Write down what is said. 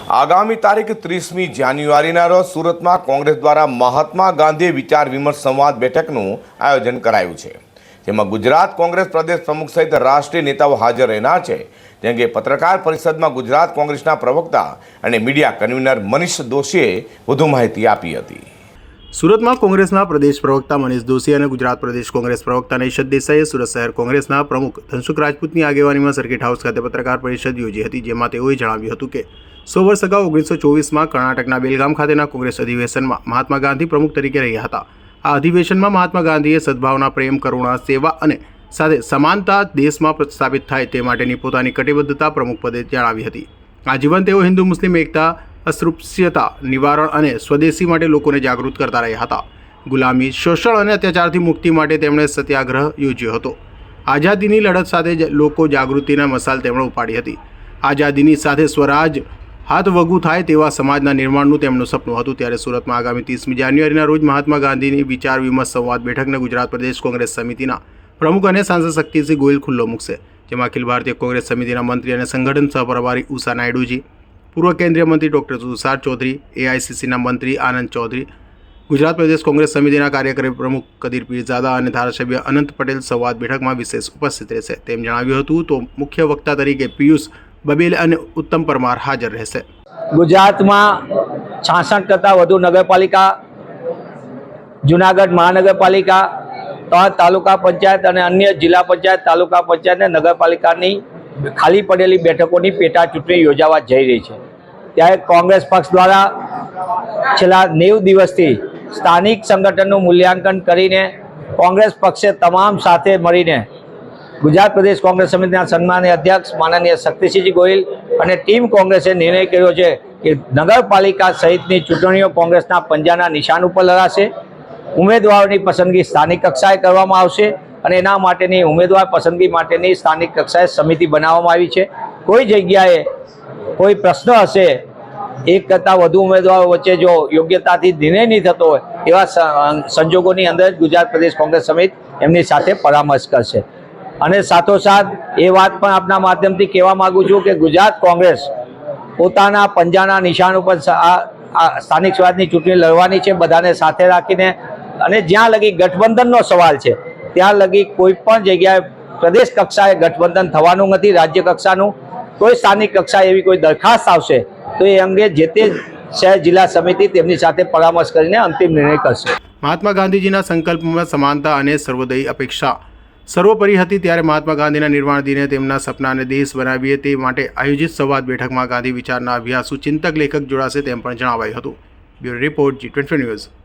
આગામી તારીખ 30મી જાન્યુઆરીના રોજ સુરતમાં કોંગ્રેસ દ્વારા મહાત્મા ગાંધી વિચાર વિમર્શ સંવાદ બેઠકનું આયોજન કરાયું છે, જેમાં ગુજરાત કોંગ્રેસ પ્રદેશ પ્રમુખ સહિત રાષ્ટ્રીય નેતાઓ હાજર રહેનાર છે. તે અંગે પત્રકાર પરિષદમાં ગુજરાત કોંગ્રેસના પ્રવક્તા અને મીડિયા કન્વીનર મનીષ દોશીએ વધુ માહિતી આપી હતી. સુરતમાં કોંગ્રેસના પ્રદેશ પ્રવક્તા મનીષ દોશી અને ગુજરાત પ્રદેશ કોંગ્રેસ પ્રવક્તા નૈશદ દેસાઈએ સુરત શહેર કોંગ્રેસના પ્રમુખ ધનસુખ રાજપૂતની આગેવાનીમાં સર્કિટ હાઉસ ખાતે પત્રકાર પરિષદ યોજી હતી, જેમાં તેઓએ જણાવ્યું હતું કે 100 વર્ષ અગાઉ 1924માં કર્ણાટકના બેલગામ ખાતેના કોંગ્રેસ અધિવેશનમાં મહાત્મા ગાંધી પ્રમુખ તરીકે રહ્યા હતા. આ અધિવેશનમાં મહાત્મા ગાંધીએ સદભાવના, પ્રેમ, કરુણા, સેવા અને સાથે સમાનતા દેશમાં પ્રસ્થાપિત થાય તે માટેની પોતાની કટિબદ્ધતા પ્રમુખ પદે જણાવી હતી. આજીવન તેઓ હિન્દુ મુસ્લિમ એકતા, અસ્પૃશ્યતા નિવારણ અને સ્વદેશી માટે લોકોને જાગૃત કરતા રહ્યા હતા. ગુલામી, શોષણ અને અત્યાચારથી મુક્તિ માટે તેમણે સત્યાગ્રહ યોજ્યો હતો. આઝાદીની લડત સાથે લોકો જાગૃતિના મશાલ તેમણે ઉપાડી હતી. આઝાદીની સાથે સ્વરાજ હાથ વગુ થાય તેવા સમાજના નિર્માણનું તેમનું સપનું હતું. ત્યારે સુરતમાં આગામી 30મી જાન્યુઆરીના રોજ મહાત્મા ગાંધીની વિચાર વિમર્શ સંવાદ બેઠકને ગુજરાત પ્રદેશ કોંગ્રેસ સમિતિના પ્રમુખ અને સાંસદ શક્તિસિંહ ગોહિલ ખુલ્લો મૂકશે, જેમાં અખિલ ભારતીય કોંગ્રેસ સમિતિના મંત્રી અને સંગઠન સહપ્રભારી ઉષા નાયડુજી, પૂર્વ કેન્દ્રીય મંત્રી ડૉક્ટર તુષાર ચૌધરી, એઆઈસીસીના મંત્રી આનંદ ચૌધરી, ગુજરાત પ્રદેશ કોંગ્રેસ સમિતિના કાર્યકારી પ્રમુખ કદીર પીરઝાદા અને ધારાસભ્ય અનંત પટેલ સંવાદ બેઠકમાં વિશેષ ઉપસ્થિત રહેશે તેમ જણાવ્યું હતું. તો મુખ્ય વક્તા તરીકે પિયુષ બબેલ અને ઉત્તમ પરમાર હાજર રહેશે. ગુજરાતમાં 66 કરતાં વધુ નગરપાલિકા, જુનાગઢ મહાનગરપાલિકા, 3 તાલુકા પંચાયત અને અન્ય જિલ્લા પંચાયત, તાલુકા પંચાયત અને નગરપાલિકાની ખાલી પડેલી બેઠકોની પેટા ચૂંટણી યોજાવા જઈ રહી છે. ત્યારે કોંગ્રેસ પક્ષ દ્વારા છેલ્લા 90 દિવસથી સ્થાનિક સંગઠનનું મૂલ્યાંકન કરીને કોંગ્રેસ પક્ષે તમામ સાથે મળીને ગુજરાત પ્રદેશ કોંગ્રેસ સમિતિના સન્માનીય અધ્યક્ષ માનનીય શક્તિસિંહ ગોહિલ અને ટીમ કોંગ્રેસે નિર્ણય કર્યો છે કે નગરપાલિકા સહિતની ચૂંટણીઓ કોંગ્રેસના પંજાના નિશાન ઉપર લડાશે. ઉમેદવારોની પસંદગી સ્થાનિક કક્ષાએ કરવામાં આવશે અને એના માટેની ઉમેદવાર પસંદગી માટેની સ્થાનિક કક્ષાએ સમિતિ બનાવવામાં આવી છે. કોઈ જગ્યાએ કોઈ પ્રશ્ન હશે, એક કરતાં વધુ ઉમેદવારો વચ્ચે જો યોગ્યતાથી નિર્ણય નહીં થતો હોય એવા સંજોગોની અંદર જ ગુજરાત પ્રદેશ કોંગ્રેસ સમિતિ એમની સાથે પરામર્શ કરશે. અને સાથોસાથ એ વાત પણ આપના માધ્યમથી કહેવા માગું છું કે ગુજરાત કોંગ્રેસ પોતાના પંજાના નિશાન ઉપર આ સ્થાનિક સ્વરાજની ચૂંટણી લડવાની છે, બધાને સાથે રાખીને. અને જ્યાં લગી ગઠબંધનનો સવાલ છે ત્યાં લગી કોઈ પણ જગ્યાએ પ્રદેશ કક્ષાએ ગઠબંધન થવાનું નથી. રાજ્ય કક્ષાનું કોઈ સ્થાનિક કક્ષાએ એવી કોઈ દરખાસ્ત આવશે તો એ અંગે જે તે શહેર જિલ્લા સમિતિ તેમની સાથે પરામર્શ કરીને અંતિમ નિર્ણય કરશે. મહાત્મા ગાંધીજીના સંકલ્પમાં સમાનતા અને સર્વોદયી અપેક્ષા સર્વોપરી હતી. ત્યારે મહાત્મા ગાંધીના નિર્વાણ દિને તેમના સપનાને દેશ બનાવીએ તે માટે આયોજિત સંવાદ બેઠકમાં ગાંધી વિચારના અભ્યાસુ ચિંતક લેખક જોડાશે તેમ પણ જણાવાયું હતું. Bureau report, G20 news.